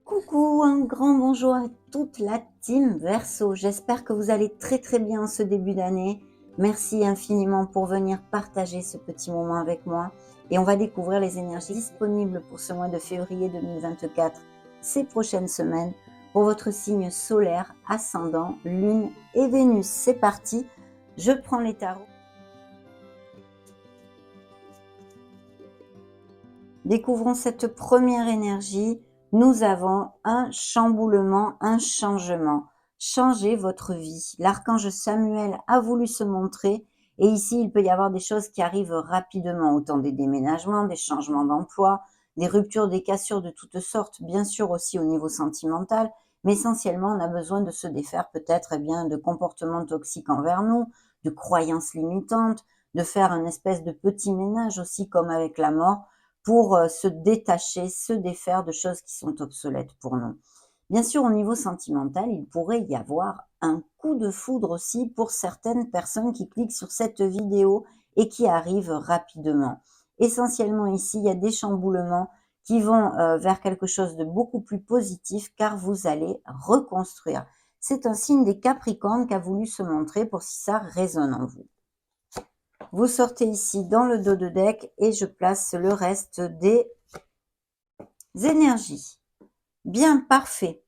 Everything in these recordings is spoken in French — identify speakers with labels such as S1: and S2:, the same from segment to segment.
S1: Coucou, un grand bonjour à toute la team Verseau. J'espère que vous allez très bien en ce début d'année. Merci infiniment pour venir partager ce petit moment avec moi. Et on va découvrir les énergies disponibles pour ce mois de février 2024, ces prochaines semaines, pour votre signe solaire, ascendant, lune et Vénus. C'est parti, je prends les tarots. Découvrons cette première énergie. Nous avons un chamboulement, un changement. Changez votre vie. L'archange Samuel a voulu se montrer et ici, il peut y avoir des choses qui arrivent rapidement, autant des déménagements, des changements d'emploi, des ruptures, des cassures de toutes sortes, bien sûr aussi au niveau sentimental, mais essentiellement, on a besoin de se défaire peut-être de comportements toxiques envers nous, de croyances limitantes, de faire un espèce de petit ménage aussi comme avec la mort, pour se détacher, se défaire de choses qui sont obsolètes pour nous. Bien sûr, au niveau sentimental, il pourrait y avoir un coup de foudre aussi pour certaines personnes qui cliquent sur cette vidéo et qui arrivent rapidement. Essentiellement ici, il y a des chamboulements qui vont vers quelque chose de beaucoup plus positif car vous allez reconstruire. C'est un signe des Capricornes qui a voulu se montrer pour si ça résonne en vous. Vous sortez ici dans le dos de deck et je place le reste des énergies. Bien, parfait.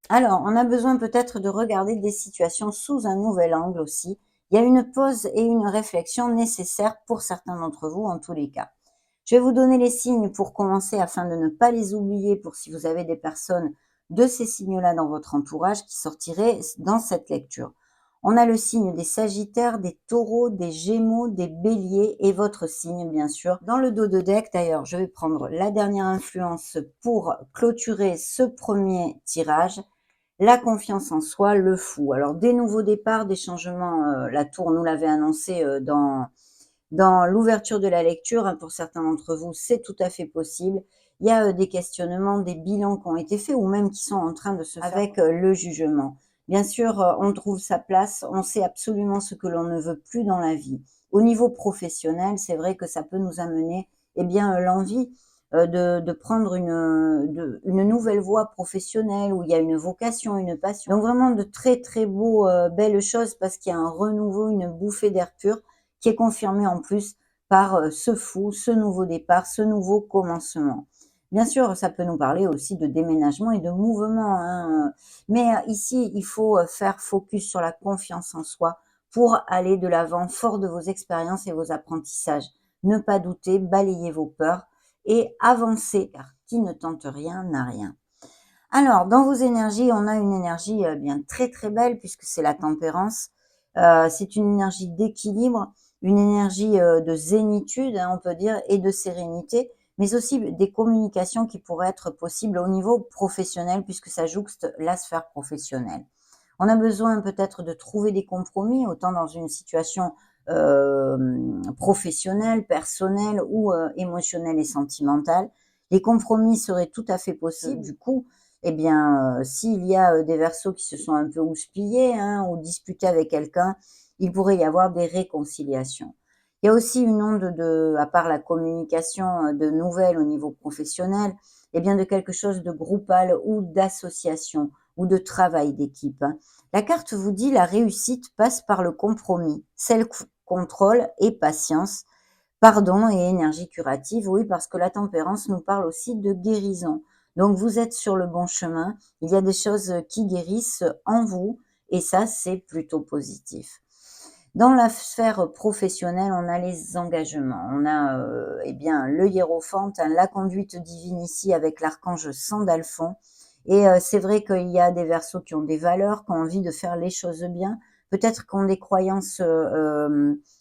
S1: Alors, on a besoin peut-être de regarder des situations sous un nouvel angle aussi. Il y a une pause et une réflexion nécessaires pour certains d'entre vous en tous les cas. Je vais vous donner les signes pour commencer afin de ne pas les oublier pour si vous avez des personnes de ces signes-là dans votre entourage qui sortiraient dans cette lecture. On a le signe des Sagittaires, des Taureaux, des Gémeaux, des Béliers et votre signe bien sûr. Dans le dos de deck d'ailleurs, je vais prendre la dernière influence pour clôturer ce premier tirage. La confiance en soi, le fou. Alors des nouveaux départs, des changements, la tour nous l'avait annoncé dans l'ouverture de la lecture, pour certains d'entre vous, c'est tout à fait possible. Il y a des questionnements, des bilans qui ont été faits ou même qui sont en train de se faire avec le jugement. Bien sûr, on trouve sa place, on sait absolument ce que l'on ne veut plus dans la vie. Au niveau professionnel, c'est vrai que ça peut nous amener l'envie de prendre une nouvelle voie professionnelle où il y a une vocation, une passion. Donc vraiment de très beaux, belles choses parce qu'il y a un renouveau, une bouffée d'air pur qui est confirmé en plus par ce fou, ce nouveau départ, ce nouveau commencement. Bien sûr, ça peut nous parler aussi de déménagement et de mouvement, hein, mais ici, il faut faire focus sur la confiance en soi pour aller de l'avant, fort de vos expériences et vos apprentissages. Ne pas douter, balayez vos peurs et avancez, car qui ne tente rien n'a rien. Alors, dans vos énergies, on a une énergie bien très belle puisque c'est la tempérance. C'est une énergie d'équilibre, une énergie de zénitude, hein, on peut dire, et de sérénité, mais aussi des communications qui pourraient être possibles au niveau professionnel puisque ça jouxte la sphère professionnelle. On a besoin peut-être de trouver des compromis, autant dans une situation professionnelle, personnelle ou émotionnelle et sentimentale. Les compromis seraient tout à fait possibles. Du coup, s'il y a des Verseaux qui se sont un peu houspillés, hein, ou disputés avec quelqu'un, il pourrait y avoir des réconciliations. Il y a aussi une onde à part la communication de nouvelles au niveau professionnel, de quelque chose de groupal ou d'association ou de travail d'équipe, hein. La carte vous dit la réussite passe par le compromis, self-control et patience, pardon et énergie curative. Oui, parce que la tempérance nous parle aussi de guérison. Donc vous êtes sur le bon chemin, il y a des choses qui guérissent en vous et ça c'est plutôt positif. Dans la sphère professionnelle, on a les engagements. On a le hiérophante, hein, la conduite divine ici avec l'archange Sandalphon. Et c'est vrai qu'il y a des Verseaux qui ont des valeurs, qui ont envie de faire les choses bien. Peut-être qu'ils ont des croyances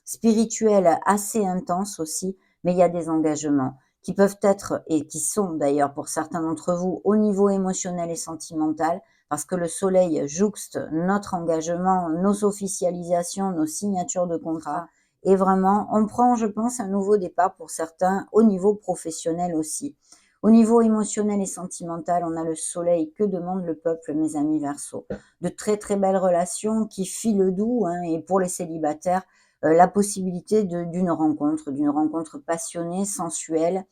S1: spirituelles assez intenses aussi, mais il y a des engagements qui peuvent être, et qui sont d'ailleurs pour certains d'entre vous, au niveau émotionnel et sentimental, parce que le soleil jouxte notre engagement, nos officialisations, nos signatures de contrat. Et vraiment, on prend, je pense, un nouveau départ pour certains au niveau professionnel aussi. Au niveau émotionnel et sentimental, on a le soleil. Que demande le peuple, mes amis Verseaux? De très très belles relations qui filent doux, hein, et pour les célibataires, la possibilité d'une rencontre passionnée, sensuelle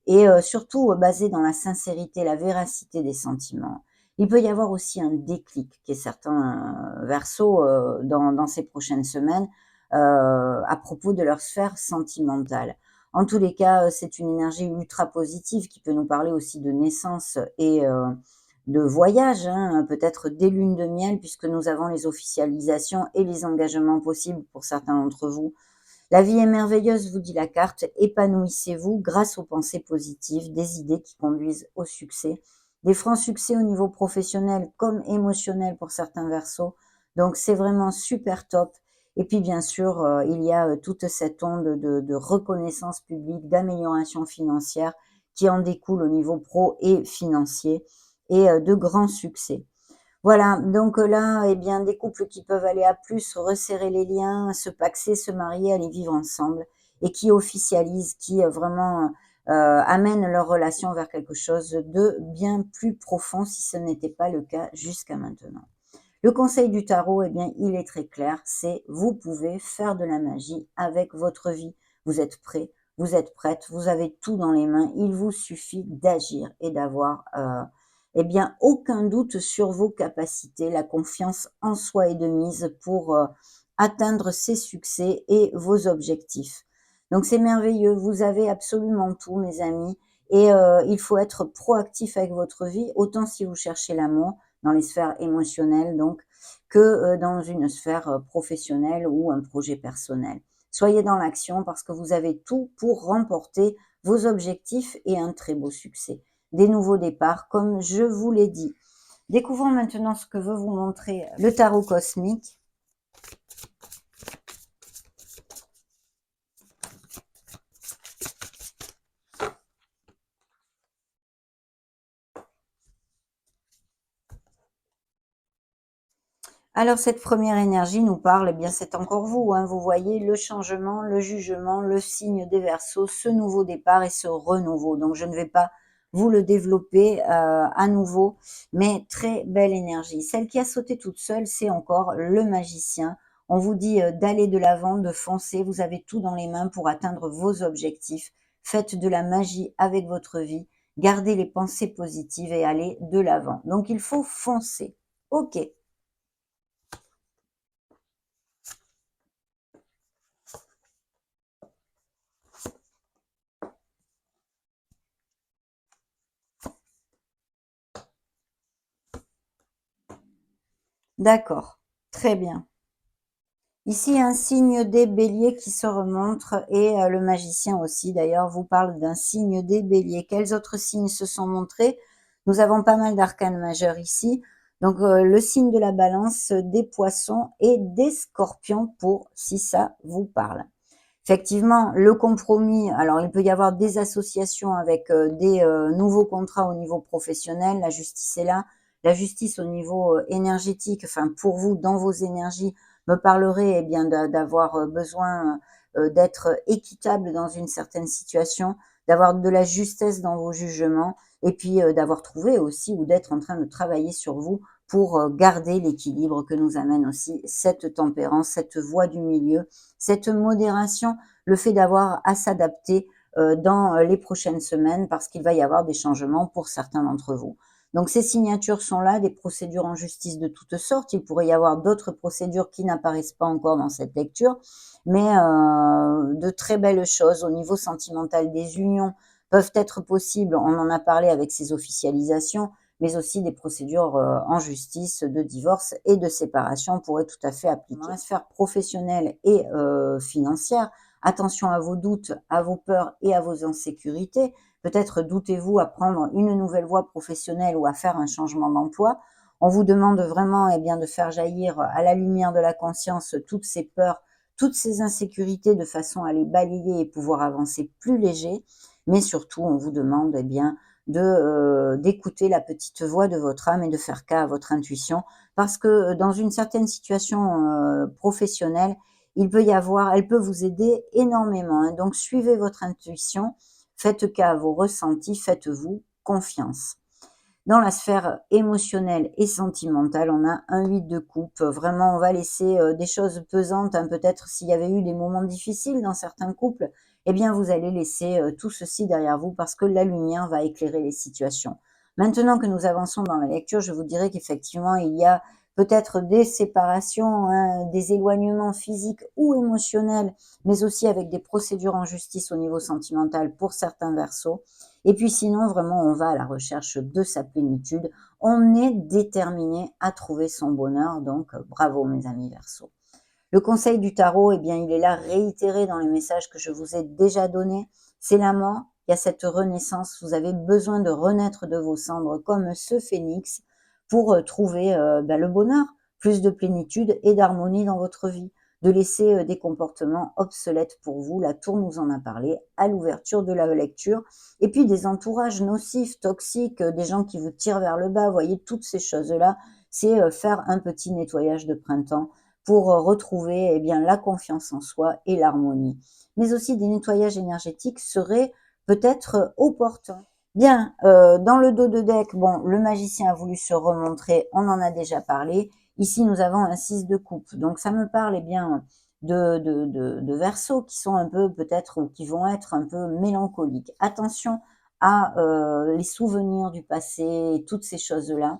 S1: et surtout basée dans la sincérité, la véracité des sentiments. Il peut y avoir aussi un déclic qui est certain, Verseaux, dans ces prochaines semaines, à propos de leur sphère sentimentale. En tous les cas, c'est une énergie ultra positive qui peut nous parler aussi de naissance et de voyage, hein, peut-être des lunes de miel puisque nous avons les officialisations et les engagements possibles pour certains d'entre vous. La vie est merveilleuse, vous dit la carte, épanouissez-vous grâce aux pensées positives, des idées qui conduisent au succès, des francs succès au niveau professionnel comme émotionnel pour certains Verseaux. Donc c'est vraiment super top. Et puis bien sûr, il y a toute cette onde de reconnaissance publique, d'amélioration financière qui en découle au niveau pro et financier et de grands succès. Voilà, donc là, eh bien, des couples qui peuvent aller à plus, resserrer les liens, se paxer, se marier, aller vivre ensemble et qui officialisent, qui vraiment amènent leur relation vers quelque chose de bien plus profond si ce n'était pas le cas jusqu'à maintenant. Le conseil du tarot, eh bien, il est très clair, c'est vous pouvez faire de la magie avec votre vie. Vous êtes prêt, vous êtes prête, vous avez tout dans les mains, il vous suffit d'agir et d'avoir eh bien, aucun doute sur vos capacités. La confiance en soi est de mise pour atteindre ses succès et vos objectifs. Donc c'est merveilleux, vous avez absolument tout, mes amis, et il faut être proactif avec votre vie, autant si vous cherchez l'amour, dans les sphères émotionnelles donc, que dans une sphère professionnelle ou un projet personnel. Soyez dans l'action parce que vous avez tout pour remporter vos objectifs et un très beau succès. Des nouveaux départs, comme je vous l'ai dit. Découvrons maintenant ce que veut vous montrer le tarot cosmique. Alors cette première énergie nous parle, eh bien c'est encore vous, hein, vous voyez le changement, le jugement, le signe des Verseaux, ce nouveau départ et ce renouveau. Donc je ne vais pas vous le développer à nouveau, mais très belle énergie. Celle qui a sauté toute seule, c'est encore le magicien. On vous dit d'aller de l'avant, de foncer, vous avez tout dans les mains pour atteindre vos objectifs. Faites de la magie avec votre vie, gardez les pensées positives et allez de l'avant. Donc il faut foncer. Ok. D'accord, très bien. Ici, un signe des béliers qui se remontre et le magicien aussi, d'ailleurs, vous parle d'un signe des béliers. Quels autres signes se sont montrés? Nous avons pas mal d'arcanes majeurs ici. Donc, le signe de la balance, des poissons et des scorpions pour si ça vous parle. Effectivement, le compromis, alors il peut y avoir des associations avec des nouveaux contrats au niveau professionnel, la justice est là. La justice au niveau énergétique, enfin pour vous, dans vos énergies, me parlerait eh bien d'avoir besoin d'être équitable dans une certaine situation, d'avoir de la justesse dans vos jugements et puis d'avoir trouvé aussi ou d'être en train de travailler sur vous pour garder l'équilibre que nous amène aussi cette tempérance, cette voie du milieu, cette modération, le fait d'avoir à s'adapter dans les prochaines semaines parce qu'il va y avoir des changements pour certains d'entre vous. Donc ces signatures sont là, des procédures en justice de toutes sortes. Il pourrait y avoir d'autres procédures qui n'apparaissent pas encore dans cette lecture, mais de très belles choses au niveau sentimental. Des unions peuvent être possibles, on en a parlé avec ces officialisations, mais aussi des procédures en justice de divorce et de séparation pourraient tout à fait appliquer. Dans la sphère professionnelle et financière, attention à vos doutes, à vos peurs et à vos insécurités. Peut-être doutez-vous à prendre une nouvelle voie professionnelle ou à faire un changement d'emploi. On vous demande vraiment eh bien, de faire jaillir à la lumière de la conscience toutes ces peurs, toutes ces insécurités de façon à les balayer et pouvoir avancer plus léger. Mais surtout, on vous demande eh bien, d'écouter la petite voix de votre âme et de faire cas à votre intuition parce que dans une certaine situation professionnelle, il peut y avoir, elle peut vous aider énormément. Hein. Donc suivez votre intuition, Faites cas à vos ressentis, faites-vous confiance. Dans la sphère émotionnelle et sentimentale, on a un 8 de coupe. Vraiment, on va laisser, des choses pesantes, hein, peut-être s'il y avait eu des moments difficiles dans certains couples, eh bien, vous allez laisser, tout ceci derrière vous parce que la lumière va éclairer les situations. Maintenant que nous avançons dans la lecture, je vous dirais qu'effectivement, il y a peut-être des séparations, hein, des éloignements physiques ou émotionnels, mais aussi avec des procédures en justice au niveau sentimental pour certains Verseaux. Et puis sinon, vraiment, on va à la recherche de sa plénitude. On est déterminé à trouver son bonheur, donc bravo mes amis Verseau. Le conseil du tarot, eh bien, il est là réitéré dans les messages que je vous ai déjà donnés. C'est la mort, il y a cette renaissance. Vous avez besoin de renaître de vos cendres comme ce phénix pour trouver le bonheur, plus de plénitude et d'harmonie dans votre vie. De laisser des comportements obsolètes pour vous. La tour nous en a parlé à l'ouverture de la lecture. Et puis des entourages nocifs, toxiques, des gens qui vous tirent vers le bas. Vous voyez, toutes ces choses-là, c'est faire un petit nettoyage de printemps pour retrouver eh bien, la confiance en soi et l'harmonie. Mais aussi des nettoyages énergétiques seraient peut-être opportuns. Bien, dans le dos de deck, bon, le magicien a voulu se remontrer, on en a déjà parlé. Ici, nous avons un 6 de coupe. Donc, ça me parle eh bien, de Verseaux qui sont un peu peut-être ou qui vont être un peu mélancoliques. Attention à les souvenirs du passé et toutes ces choses-là,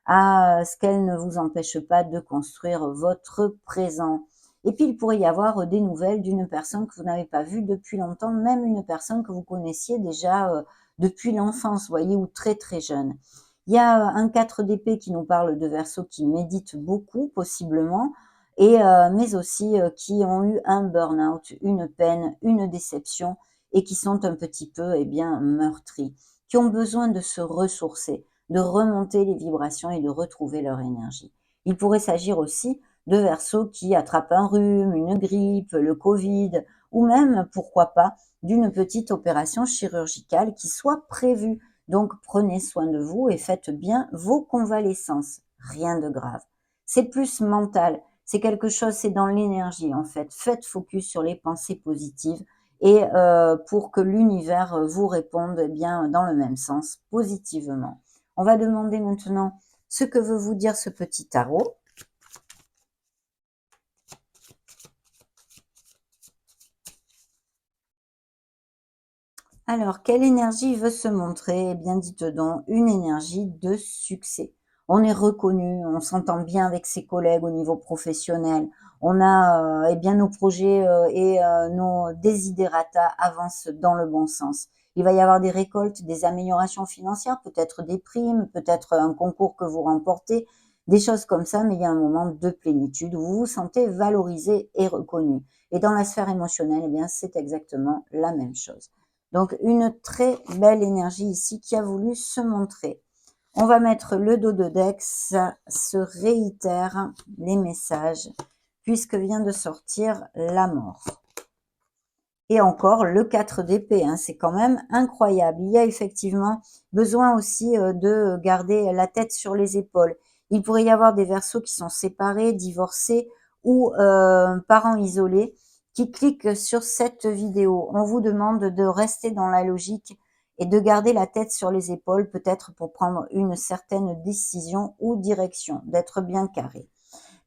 S1: à ce qu'elles ne vous empêchent pas de construire votre présent. Et puis, il pourrait y avoir des nouvelles d'une personne que vous n'avez pas vue depuis longtemps, même une personne que vous connaissiez déjà depuis l'enfance, vous voyez, ou très très jeune. Il y a un 4 d'épée qui nous parle de Verseaux qui méditent beaucoup, possiblement, et mais aussi qui ont eu un burn-out, une peine, une déception, et qui sont un petit peu eh bien, meurtris, qui ont besoin de se ressourcer, de remonter les vibrations et de retrouver leur énergie. Il pourrait s'agir aussi de Verseaux qui attrapent un rhume, une grippe, le Covid, ou même, pourquoi pas, d'une petite opération chirurgicale qui soit prévue. Donc prenez soin de vous et faites bien vos convalescences. Rien de grave. C'est plus mental, c'est quelque chose, c'est dans l'énergie en fait. Faites focus sur les pensées positives et pour que l'univers vous réponde eh bien dans le même sens, positivement. On va demander maintenant ce que veut vous dire ce petit tarot. Alors, quelle énergie veut se montrer? Eh bien, dites donc, une énergie de succès. On est reconnu, on s'entend bien avec ses collègues au niveau professionnel. On a, eh bien, nos projets et nos desiderata avancent dans le bon sens. Il va y avoir des récoltes, des améliorations financières, peut-être des primes, peut-être un concours que vous remportez, des choses comme ça, mais il y a un moment de plénitude où vous vous sentez valorisé et reconnu. Et dans la sphère émotionnelle, eh bien, c'est exactement la même chose. Donc, une très belle énergie ici qui a voulu se montrer. On va mettre le dos de deck, ça se réitère les messages, puisque vient de sortir la mort. Et encore le 4 d'épée, hein, c'est quand même incroyable. Il y a effectivement besoin aussi de garder la tête sur les épaules. Il pourrait y avoir des Verseaux qui sont séparés, divorcés ou parents isolés qui cliquent sur cette vidéo. On vous demande de rester dans la logique et de garder la tête sur les épaules, peut-être pour prendre une certaine décision ou direction, d'être bien carré.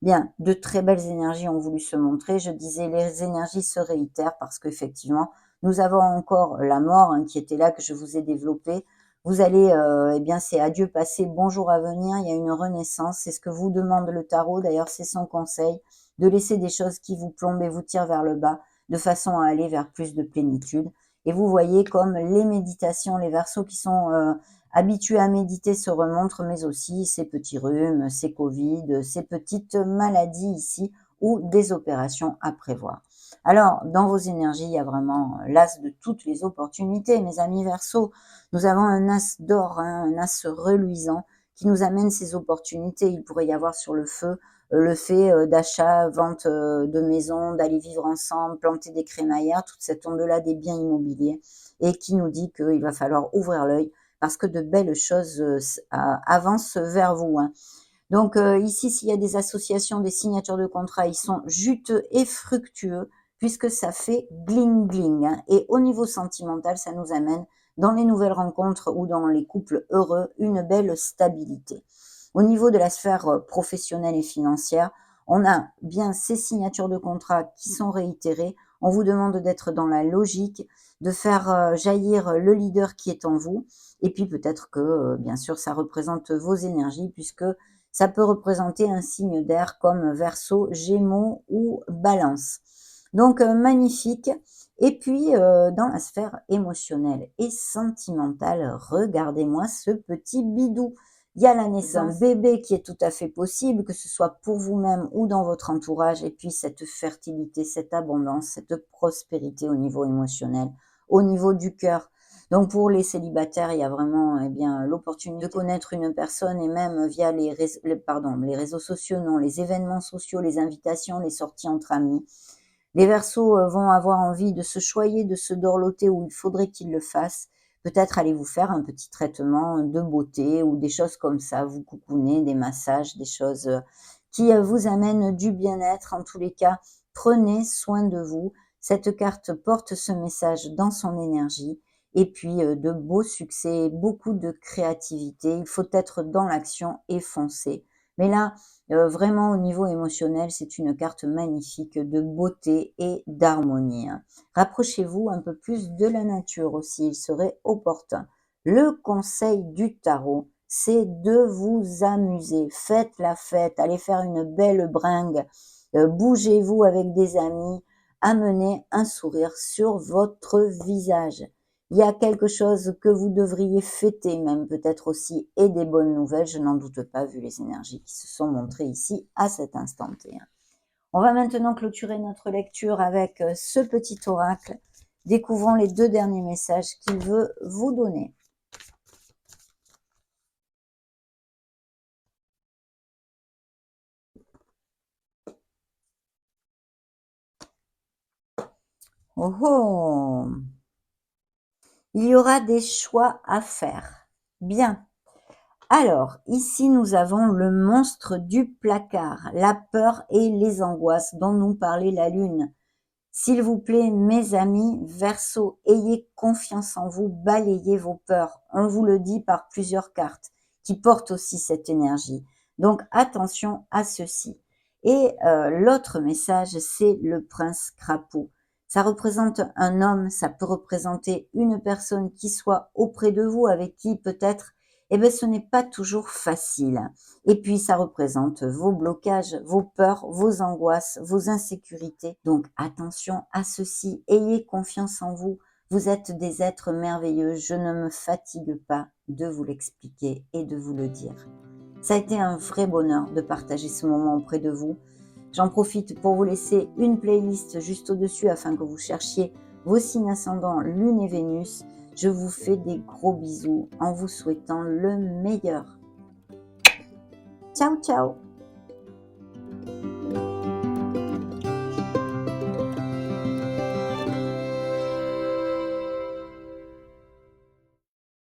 S1: Bien, de très belles énergies ont voulu se montrer. Je disais, les énergies se réitèrent parce qu'effectivement, nous avons encore la mort hein, qui était là, que je vous ai développé. Vous allez, eh bien, c'est adieu passé, bonjour à venir. Il y a une renaissance. C'est ce que vous demande le tarot. D'ailleurs, c'est son conseil de laisser des choses qui vous plombent et vous tirent vers le bas, de façon à aller vers plus de plénitude. Et vous voyez comme les méditations, les Verseaux qui sont habitués à méditer se remontrent, mais aussi ces petits rhumes, ces Covid, ces petites maladies ici ou des opérations à prévoir. Alors, dans vos énergies, il y a vraiment l'as de toutes les opportunités, mes amis Verseaux. Nous avons un as d'or, hein, un as reluisant qui nous amène ces opportunités. Il pourrait y avoir sur le feu le fait d'achat, vente de maisons, d'aller vivre ensemble, planter des crémaillères, toute cette onde-là des biens immobiliers, et qui nous dit qu'il va falloir ouvrir l'œil parce que de belles choses avancent vers vous. Hein. Donc ici, s'il y a des associations, des signatures de contrats, ils sont juteux et fructueux puisque ça fait gling gling, hein. Et au niveau sentimental, ça nous amène dans les nouvelles rencontres ou dans les couples heureux, une belle stabilité. Au niveau de la sphère professionnelle et financière, on a bien ces signatures de contrats qui sont réitérées. On vous demande d'être dans la logique, de faire jaillir le leader qui est en vous. Et puis peut-être que, bien sûr, ça représente vos énergies, puisque ça peut représenter un signe d'air comme Verseau, Gémeaux ou Balance. Donc magnifique. Et puis dans la sphère émotionnelle et sentimentale, regardez-moi ce petit bidou. Il y a la naissance d'un bébé qui est tout à fait possible, que ce soit pour vous-même ou dans votre entourage, et puis cette fertilité, cette abondance, cette prospérité au niveau émotionnel, au niveau du cœur. Donc pour les célibataires, il y a vraiment l'opportunité de connaître une personne, et même via les réseaux sociaux, non, les événements sociaux, les invitations, les sorties entre amis. Les Verseaux vont avoir envie de se choyer, de se dorloter où il faudrait qu'ils le fassent. Peut-être allez-vous faire un petit traitement de beauté ou des choses comme ça, vous coucouner, des massages, des choses qui vous amènent du bien-être. En tous les cas, prenez soin de vous. Cette carte porte ce message dans son énergie. Et puis de beaux succès, beaucoup de créativité. Il faut être dans l'action et foncer. Mais là, vraiment au niveau émotionnel, c'est une carte magnifique de beauté et d'harmonie, hein. Rapprochez-vous un peu plus de la nature aussi, il serait opportun. Le conseil du tarot, c'est de vous amuser. Faites la fête, allez faire une belle bringue, bougez-vous avec des amis, amenez un sourire sur votre visage. Il y a quelque chose que vous devriez fêter même peut-être aussi, et des bonnes nouvelles, je n'en doute pas, vu les énergies qui se sont montrées ici à cet instant T. On va maintenant clôturer notre lecture avec ce petit oracle. Découvrons les 2 derniers messages qu'il veut vous donner. Oh oh! Il y aura des choix à faire. Bien. Alors, ici, nous avons le monstre du placard, la peur et les angoisses dont nous parlait la lune. S'il vous plaît, mes amis, Verseau, ayez confiance en vous, balayez vos peurs. On vous le dit par plusieurs cartes qui portent aussi cette énergie. Donc, attention à ceci. Et l'autre message, c'est le prince crapaud. Ça représente un homme, ça peut représenter une personne qui soit auprès de vous, avec qui peut-être, ce n'est pas toujours facile. Et puis, ça représente vos blocages, vos peurs, vos angoisses, vos insécurités. Donc, attention à ceci. Ayez confiance en vous. Vous êtes des êtres merveilleux. Je ne me fatigue pas de vous l'expliquer et de vous le dire. Ça a été un vrai bonheur de partager ce moment auprès de vous. J'en profite pour vous laisser une playlist juste au-dessus afin que vous cherchiez vos signes ascendants, Lune et Vénus. Je vous fais des gros bisous en vous souhaitant le meilleur. Ciao, ciao!